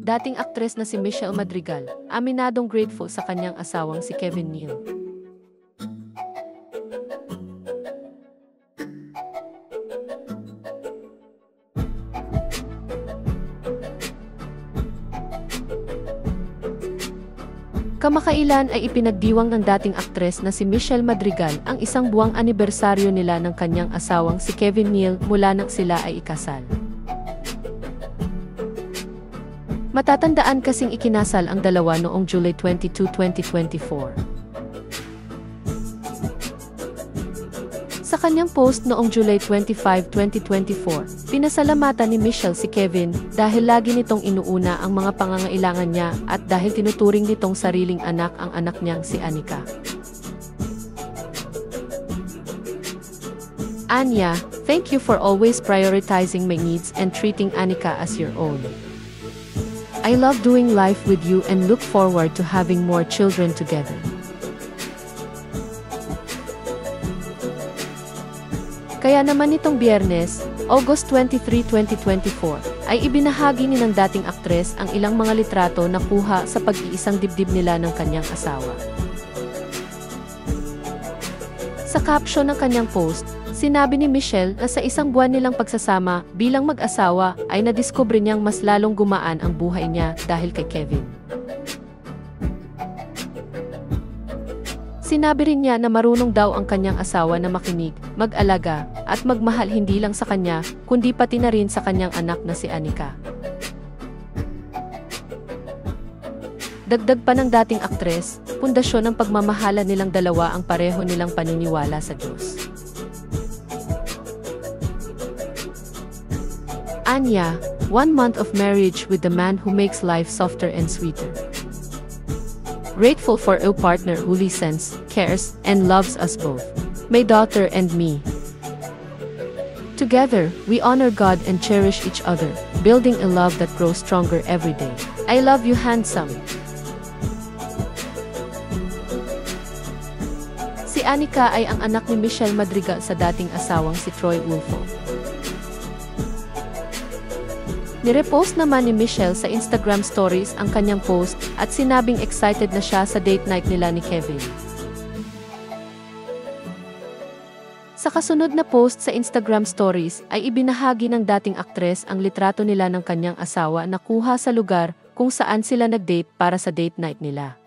dating aktres na si Michelle Madrigal, aminadong grateful sa kanyang asawang si Kevin Neal. Kamakailan ay ipinagdiwang ng dating aktres na si Michelle Madrigal ang isang buwang anibersaryo nila ng kanyang asawang si Kevin Neal mula nang sila ay ikasal. Matatandaan kasing ikinasal ang dalawa noong July 22, 2024. Sa kanyang post noong July 25, 2024, pinasalamatan ni Michelle si Kevin dahil lagi nitong inuuna ang mga pangangailangan niya at dahil tinuturing nitong sariling anak ang anak niyang si Anika. Anya, thank you for always prioritizing my needs and treating Anika as your own. I love doing life with you and look forward to having more children together. Kaya naman nitong Biyernes, August 23, 2024, ay ibinahagi ni ng dating aktres ang ilang mga litrato na kuha sa pag-iisang dibdib nila ng kanyang asawa. Sa caption ng kanyang post, sinabi ni Michelle na sa isang buwan nilang pagsasama bilang mag-asawa ay nadiskubre niyang mas lalong gumaan ang buhay niya dahil kay Kevin. Sinabi rin niya na marunong daw ang kanyang asawa na makinig, mag-alaga, at magmahal hindi lang sa kanya, kundi pati na rin sa kanyang anak na si Anika. Dagdag pa ng dating aktres, pundasyon ng pagmamahala nilang dalawa ang pareho nilang paniniwala sa Diyos. Anya, 1 month of marriage with the man who makes life softer and sweeter. Grateful for a partner who listens, cares, and loves us both, my daughter and me. Together, we honor God and cherish each other, building a love that grows stronger every day. I love you, handsome. Si Anika ay ang anak ni Michelle Madrigal sa dating asawang si Troy Wolfo. Nirepost naman ni Michelle sa Instagram stories ang kanyang post at sinabing excited na siya sa date night nila ni Kevin. Sa kasunod na post sa Instagram stories ay ibinahagi ng dating aktres ang litrato nila ng kanyang asawa na kuha sa lugar kung saan sila nag-date para sa date night nila.